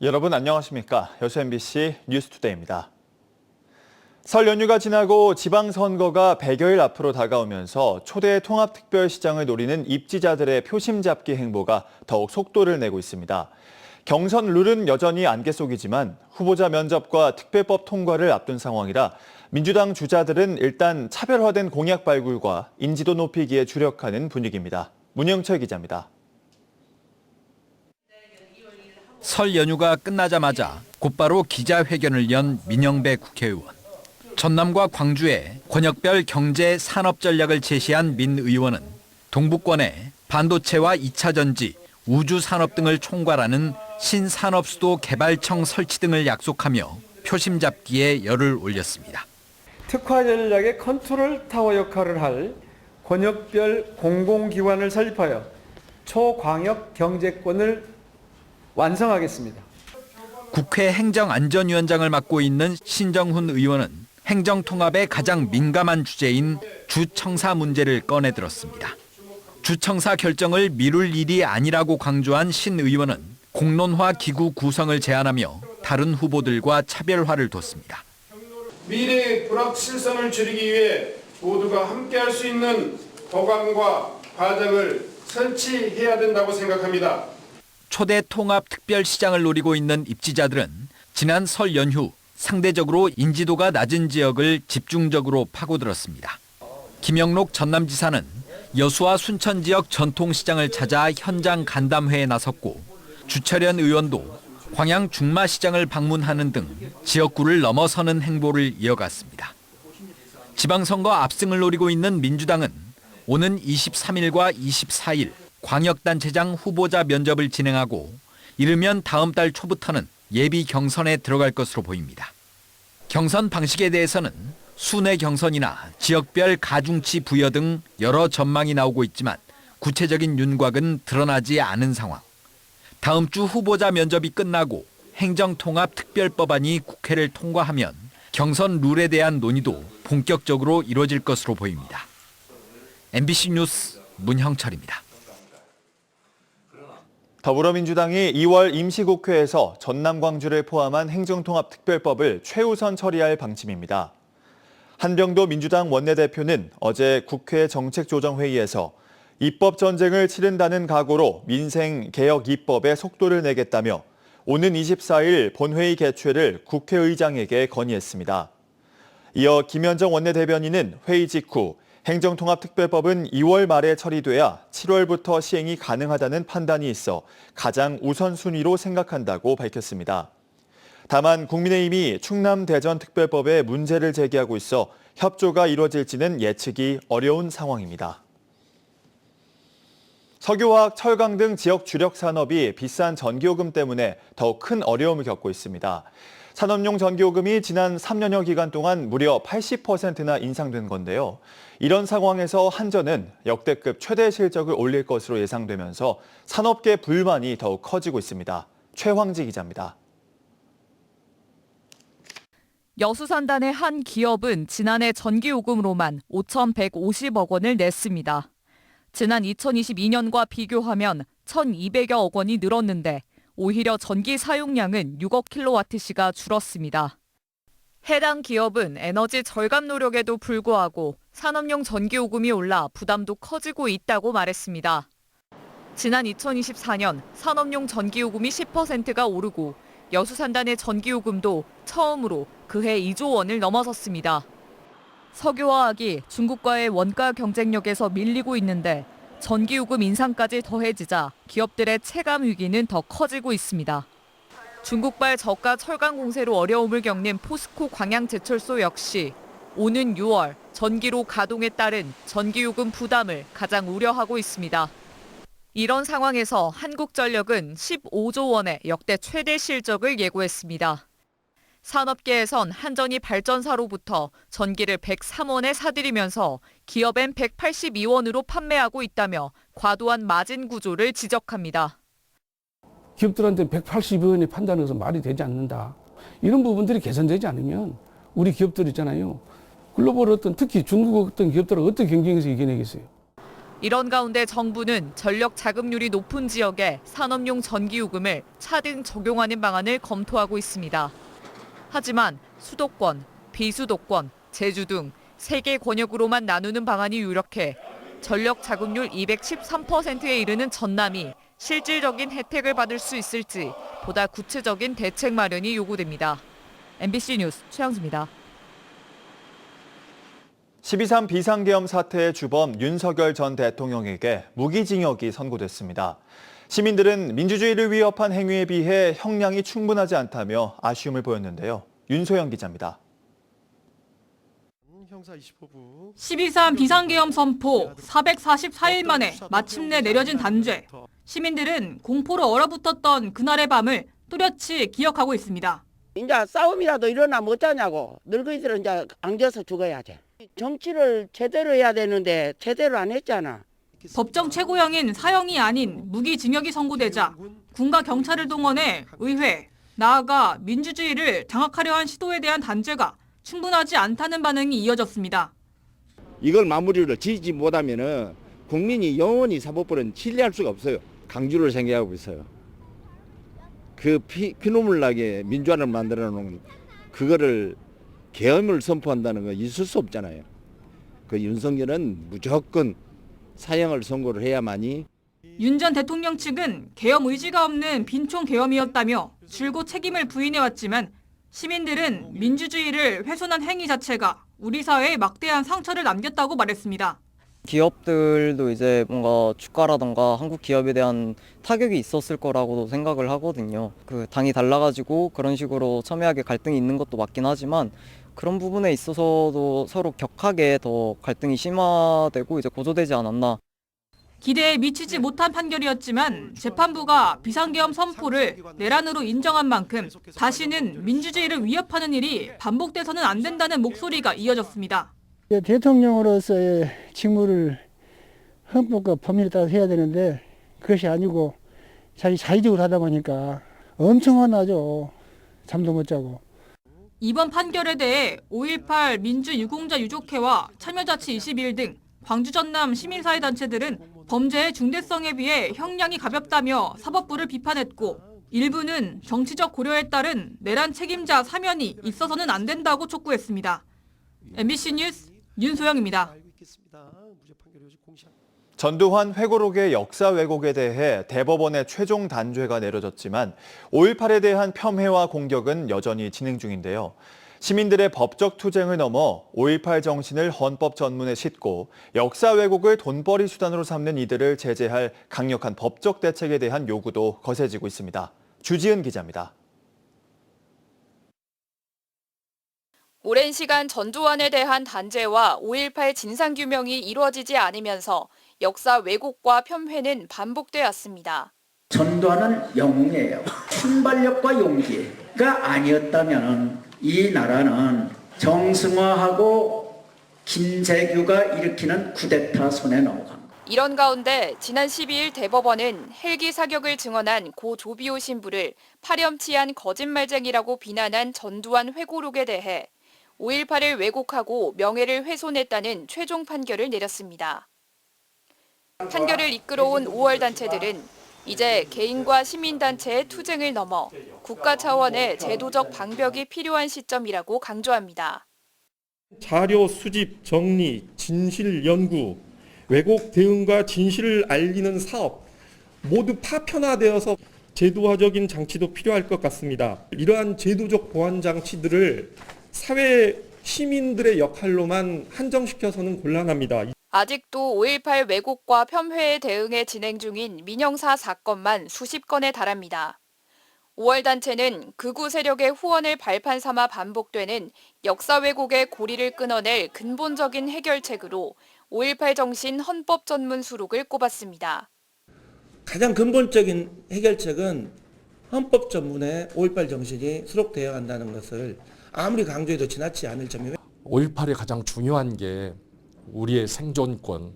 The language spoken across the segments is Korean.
여러분 안녕하십니까? 여수 MBC 뉴스투데이입니다. 설 연휴가 지나고 지방선거가 100여일 앞으로 다가오면서 초대 통합특별시장을 노리는 입지자들의 표심 잡기 행보가 더욱 속도를 내고 있습니다. 경선 룰은 여전히 안개 속이지만 후보자 면접과 특별법 통과를 앞둔 상황이라 민주당 주자들은 일단 차별화된 공약 발굴과 인지도 높이기에 주력하는 분위기입니다. 문영철 기자입니다. 설 연휴가 끝나자마자 곧바로 기자회견을 연 민영배 국회의원. 전남과 광주에 권역별 경제 산업 전략을 제시한 민 의원은 동부권에 반도체와 2차 전지, 우주 산업 등을 총괄하는 신산업수도 개발청 설치 등을 약속하며 표심 잡기에 열을 올렸습니다. 특화 전략의 컨트롤 타워 역할을 할 권역별 공공기관을 설립하여 초광역 경제권을 완성하겠습니다. 국회 행정안전위원장을 맡고 있는 신정훈 의원은 행정통합에 가장 민감한 주제인 주청사 문제를 꺼내들었습니다. 주청사 결정을 미룰 일이 아니라고 강조한 신 의원은 공론화 기구 구성을 제안하며 다른 후보들과 차별화를 뒀습니다. 미래의 불확실성을 줄이기 위해 모두가 함께할 수 있는 법안과 과정을 설치해야 된다고 생각합니다. 초대 통합특별시장을 노리고 있는 입지자들은 지난 설 연휴 상대적으로 인지도가 낮은 지역을 집중적으로 파고들었습니다. 김영록 전남지사는 여수와 순천 지역 전통시장을 찾아 현장 간담회에 나섰고 주철현 의원도 광양 중마시장을 방문하는 등 지역구를 넘어서는 행보를 이어갔습니다. 지방선거 압승을 노리고 있는 민주당은 오는 23일과 24일 광역단체장 후보자 면접을 진행하고 이르면 다음 달 초부터는 예비 경선에 들어갈 것으로 보입니다. 경선 방식에 대해서는 순회 경선이나 지역별 가중치 부여 등 여러 전망이 나오고 있지만 구체적인 윤곽은 드러나지 않은 상황. 다음 주 후보자 면접이 끝나고 행정통합특별법안이 국회를 통과하면 경선 룰에 대한 논의도 본격적으로 이루어질 것으로 보입니다. MBC 뉴스 문형철입니다. 더불어민주당이 2월 임시국회에서 전남 광주를 포함한 행정통합특별법을 최우선 처리할 방침입니다. 한병도 민주당 원내대표는 어제 국회 정책조정회의에서 입법 전쟁을 치른다는 각오로 민생개혁 입법에 속도를 내겠다며 오는 24일 본회의 개최를 국회의장에게 건의했습니다. 이어 김현정 원내대변인은 회의 직후 행정통합특별법은 2월 말에 처리돼야 7월부터 시행이 가능하다는 판단이 있어 가장 우선순위로 생각한다고 밝혔습니다. 다만 국민의힘이 충남 대전 특별법에 문제를 제기하고 있어 협조가 이루어질지는 예측이 어려운 상황입니다. 석유화학, 철강 등 지역 주력 산업이 비싼 전기요금 때문에 더욱 큰 어려움을 겪고 있습니다. 산업용 전기요금이 지난 3년여 기간 동안 무려 80%나 인상된 건데요. 이런 상황에서 한전은 역대급 최대 실적을 올릴 것으로 예상되면서 산업계 불만이 더욱 커지고 있습니다. 최황지 기자입니다. 여수 산단의 한 기업은 지난해 전기요금으로만 5,150억 원을 냈습니다. 지난 2022년과 비교하면 1,200여억 원이 늘었는데 오히려 전기 사용량은 6억 킬로와트시가 줄었습니다. 해당 기업은 에너지 절감 노력에도 불구하고 산업용 전기요금이 올라 부담도 커지고 있다고 말했습니다. 지난 2024년 산업용 전기요금이 10%가 오르고 여수 산단의 전기요금도 처음으로 그해 2조 원을 넘어섰습니다. 석유화학이 중국과의 원가 경쟁력에서 밀리고 있는데 전기요금 인상까지 더해지자 기업들의 체감 위기는 더 커지고 있습니다. 중국발 저가 철강 공세로 어려움을 겪는 포스코 광양제철소 역시 오는 6월 전기로 가동에 따른 전기요금 부담을 가장 우려하고 있습니다. 이런 상황에서 한국전력은 15조 원의 역대 최대 실적을 예고했습니다. 산업계에선 한전이 발전사로부터 전기를 103원에 사들이면서 기업엔 182원으로 판매하고 있다며 과도한 마진 구조를 지적합니다. 기업들한테 180원에 판다는 것은 말이 되지 않는다. 이런 부분들이 개선되지 않으면 우리 기업들 있잖아요. 글로벌 특히 중국 기업들하고 어떻게 경쟁해서 이겨내겠어요. 이런 가운데 정부는 전력 자급률이 높은 지역에 산업용 전기요금을 차등 적용하는 방안을 검토하고 있습니다. 하지만 수도권, 비수도권, 제주 등 3개 권역으로만 나누는 방안이 유력해 전력 자급률 213%에 이르는 전남이 실질적인 혜택을 받을 수 있을지 보다 구체적인 대책 마련이 요구됩니다. MBC 뉴스 최영수입니다. 12.3 비상계엄 사태의 주범 윤석열 전 대통령에게 무기징역이 선고됐습니다. 시민들은 민주주의를 위협한 행위에 비해 형량이 충분하지 않다며 아쉬움을 보였는데요. 윤소영 기자입니다. 12.3 비상계엄 선포 444일 만에 마침내 내려진 단죄. 시민들은 공포로 얼어붙었던 그날의 밤을 또렷이 기억하고 있습니다. 이제 싸움이라도 일어나면 어쩌냐고. 늙은이들은 이제 앙져서 죽어야지. 정치를 제대로 해야 되는데 제대로 안 했잖아. 법정 최고형인 사형이 아닌 무기징역이 선고되자 군과 경찰을 동원해 의회, 나아가 민주주의를 장악하려 한 시도에 대한 단죄가 충분하지 않다는 반응이 이어졌습니다. 이걸 마무리를 지지 못하면은 국민이 영원히 사법부는 신뢰할 수가 없어요. 강주를 생각하고 있어요. 그 피눈물 나게 민주화를 만들어 놓은 그거를 계엄을 선포한다는 거 있을 수 없잖아요. 그 윤석열은 무조건 사형을 선고를 해야만이. 윤 전 대통령 측은 계엄 의지가 없는 빈총 계엄이었다며 줄곧 책임을 부인해왔지만 시민들은 민주주의를 훼손한 행위 자체가 우리 사회에 막대한 상처를 남겼다고 말했습니다. 기업들도 이제 뭔가 주가라던가 한국 기업에 대한 타격이 있었을 거라고도 생각을 하거든요. 그 당이 달라가지고 그런 식으로 첨예하게 갈등이 있는 것도 맞긴 하지만 그런 부분에 있어서도 서로 격하게 더 갈등이 심화되고 이제 고조되지 않았나. 기대에 미치지 못한 판결이었지만 재판부가 비상계엄 선포를 내란으로 인정한 만큼 다시는 민주주의를 위협하는 일이 반복돼서는 안 된다는 목소리가 이어졌습니다. 대통령으로서의 직무를 헌법과 법률에 따라 해야 되는데 그것이 아니고 자의적으로 하다 보니까 엄청 화나죠. 잠도 못 자고. 이번 판결에 대해 5.18 민주유공자 유족회와 참여자치21 등 광주 전남 시민사회 단체들은 범죄의 중대성에 비해 형량이 가볍다며 사법부를 비판했고 일부는 정치적 고려에 따른 내란 책임자 사면이 있어서는 안 된다고 촉구했습니다. MBC 뉴스 윤소영입니다. 전두환 회고록의 역사 왜곡에 대해 대법원의 최종 단죄가 내려졌지만 5.18에 대한 폄훼와 공격은 여전히 진행 중인데요. 시민들의 법적 투쟁을 넘어 5.18 정신을 헌법 전문에 싣고 역사 왜곡을 돈벌이 수단으로 삼는 이들을 제재할 강력한 법적 대책에 대한 요구도 거세지고 있습니다. 주지은 기자입니다. 오랜 시간 전두환에 대한 단죄와 5.18 진상규명이 이루어지지 않으면서 역사 왜곡과 폄훼는 반복돼 왔습니다. 전두환은 영웅이에요. 순발력과 용기가 아니었다면 이 나라는 정승화하고 김재규가 일으키는 쿠데타 손에 넘어간 거. 이런 가운데 지난 12일 대법원은 헬기 사격을 증언한 고 조비오 신부를 파렴치한 거짓말쟁이라고 비난한 전두환 회고록에 대해 5.18을 왜곡하고 명예를 훼손했다는 최종 판결을 내렸습니다. 판결을 이끌어온 5월 단체들은 이제 개인과 시민단체의 투쟁을 넘어 국가 차원의 제도적 방벽이 필요한 시점이라고 강조합니다. 자료 수집, 정리, 진실 연구, 왜곡 대응과 진실을 알리는 사업 모두 파편화되어서 제도화적인 장치도 필요할 것 같습니다. 이러한 제도적 보완 장치들을 사회 시민들의 역할로만 한정시켜서는 곤란합니다. 아직도 5.18 왜곡과 폄훼에 대응해 진행 중인 민형사 사건만 수십 건에 달합니다. 5월 단체는 극우 세력의 후원을 발판 삼아 반복되는 역사 왜곡의 고리를 끊어낼 근본적인 해결책으로 5.18 정신 헌법 전문 수록을 꼽았습니다. 가장 근본적인 해결책은 헌법 전문에 5.18 정신이 수록되어야 한다는 것을 아무리 강조해도 지나치지 않을 점이에요. 5.18의 가장 중요한 게 우리의 생존권,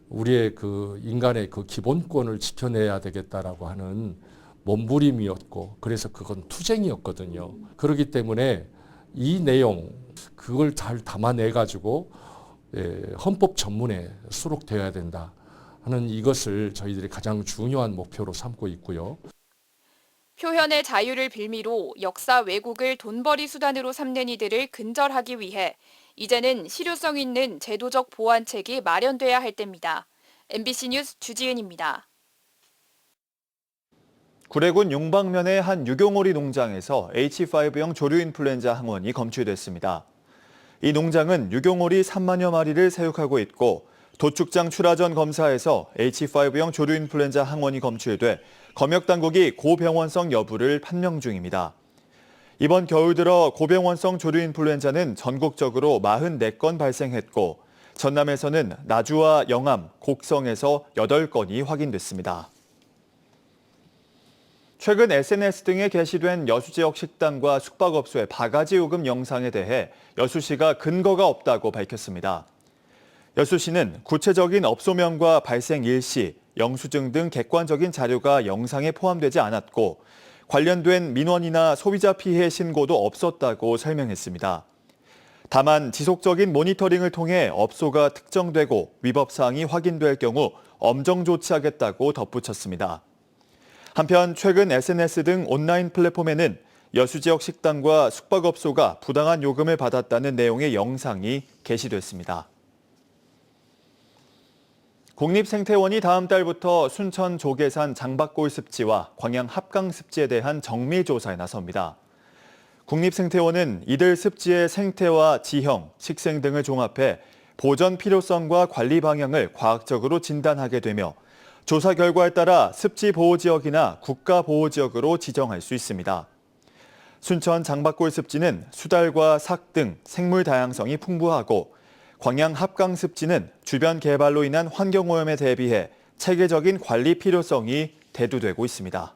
우리의 그 인간의 그 기본권을 지켜내야 되겠다라고 하는 몸부림이었고, 그래서 그건 투쟁이었거든요. 그렇기 때문에 이 내용, 그걸 잘 담아내 가지고 헌법 전문에 수록되어야 된다. 하는 이것을 저희들이 가장 중요한 목표로 삼고 있고요. 표현의 자유를 빌미로 역사 왜곡을 돈벌이 수단으로 삼는 이들을 근절하기 위해 이제는 실효성 있는 제도적 보완책이 마련돼야 할 때입니다. MBC 뉴스 주지은입니다. 구례군 용방면의 한 유경오리 농장에서 H5형 조류인플루엔자 항원이 검출됐습니다. 이 농장은 유경오리 3만여 마리를 사육하고 있고 도축장 출하전 검사에서 H5형 조류인플루엔자 항원이 검출돼 검역당국이 고병원성 여부를 판명 중입니다. 이번 겨울 들어 고병원성 조류인플루엔자는 전국적으로 44건 발생했고 전남에서는 나주와 영암, 곡성에서 8건이 확인됐습니다. 최근 SNS 등에 게시된 여수 지역 식당과 숙박업소의 바가지 요금 영상에 대해 여수시가 근거가 없다고 밝혔습니다. 여수시는 구체적인 업소명과 발생 일시, 영수증 등 객관적인 자료가 영상에 포함되지 않았고 관련된 민원이나 소비자 피해 신고도 없었다고 설명했습니다. 다만 지속적인 모니터링을 통해 업소가 특정되고 위법 사항이 확인될 경우 엄정 조치하겠다고 덧붙였습니다. 한편 최근 SNS 등 온라인 플랫폼에는 여수 지역 식당과 숙박업소가 부당한 요금을 받았다는 내용의 영상이 게시됐습니다. 국립생태원이 다음 달부터 순천 조계산 장박골 습지와 광양 합강 습지에 대한 정밀조사에 나섭니다. 국립생태원은 이들 습지의 생태와 지형, 식생 등을 종합해 보전 필요성과 관리 방향을 과학적으로 진단하게 되며 조사 결과에 따라 습지 보호지역이나 국가보호지역으로 지정할 수 있습니다. 순천 장박골 습지는 수달과 삭 등 생물 다양성이 풍부하고 광양 합강 습지는 주변 개발로 인한 환경오염에 대비해 체계적인 관리 필요성이 대두되고 있습니다.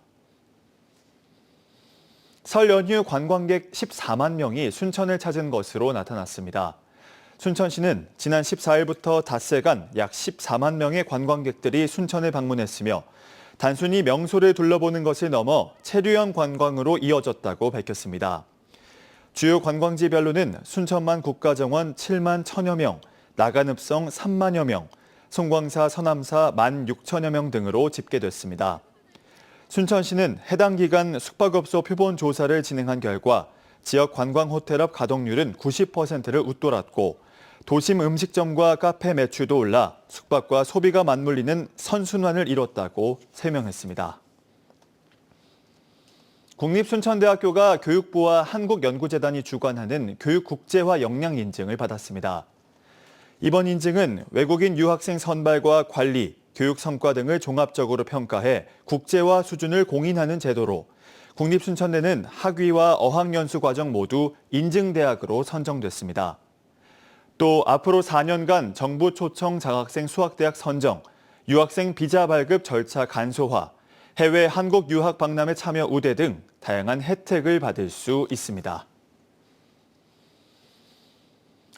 설 연휴 관광객 14만 명이 순천을 찾은 것으로 나타났습니다. 순천시는 지난 14일부터 닷새간 약 14만 명의 관광객들이 순천을 방문했으며 단순히 명소를 둘러보는 것을 넘어 체류형 관광으로 이어졌다고 밝혔습니다. 주요 관광지별로는 순천만 국가정원 7만 1천여 명, 나간읍성 3만여 명, 송광사 서남사 1만 6천여 명 등으로 집계됐습니다. 순천시는 해당 기간 숙박업소 표본 조사를 진행한 결과 지역 관광호텔 업 가동률은 90%를 웃돌았고 도심 음식점과 카페 매출도 올라 숙박과 소비가 맞물리는 선순환을 이뤘다고 설명했습니다. 국립순천대학교가 교육부와 한국연구재단이 주관하는 교육국제화 역량 인증을 받았습니다. 이번 인증은 외국인 유학생 선발과 관리, 교육 성과 등을 종합적으로 평가해 국제화 수준을 공인하는 제도로 국립순천대는 학위와 어학연수 과정 모두 인증대학으로 선정됐습니다. 또 앞으로 4년간 정부 초청 장학생 수학대학 선정, 유학생 비자 발급 절차 간소화, 해외 한국 유학 박람회 참여 우대 등 다양한 혜택을 받을 수 있습니다.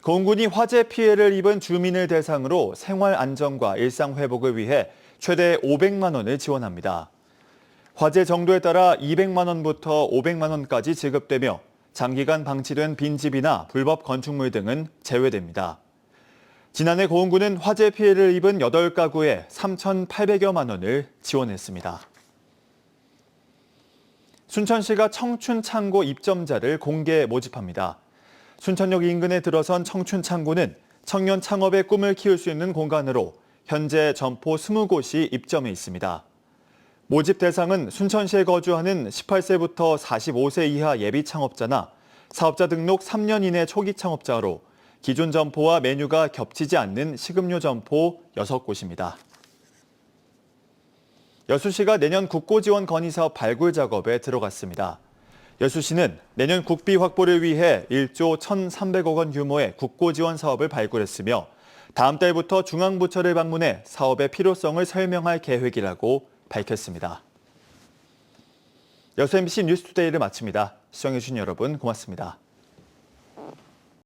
공군이 화재 피해를 입은 주민을 대상으로 생활 안정과 일상 회복을 위해 최대 500만 원을 지원합니다. 화재 정도에 따라 200만 원부터 500만 원까지 지급되며 장기간 방치된 빈집이나 불법 건축물 등은 제외됩니다. 지난해 고흥군은 화재 피해를 입은 8가구에 3,800여만 원을 지원했습니다. 순천시가 청춘창고 입점자를 공개 모집합니다. 순천역 인근에 들어선 청춘창고는 청년 창업의 꿈을 키울 수 있는 공간으로 현재 점포 20곳이 입점해 있습니다. 모집 대상은 순천시에 거주하는 18세부터 45세 이하 예비 창업자나 사업자 등록 3년 이내 초기 창업자로 기존 점포와 메뉴가 겹치지 않는 식음료 점포 6곳입니다. 여수시가 내년 국고지원 건의사업 발굴 작업에 들어갔습니다. 여수시는 내년 국비 확보를 위해 1조 1,300억 원 규모의 국고지원 사업을 발굴했으며 다음 달부터 중앙부처를 방문해 사업의 필요성을 설명할 계획이라고 밝혔습니다. 여수 MBC 뉴스투데이를 마칩니다. 시청해주신 여러분 고맙습니다.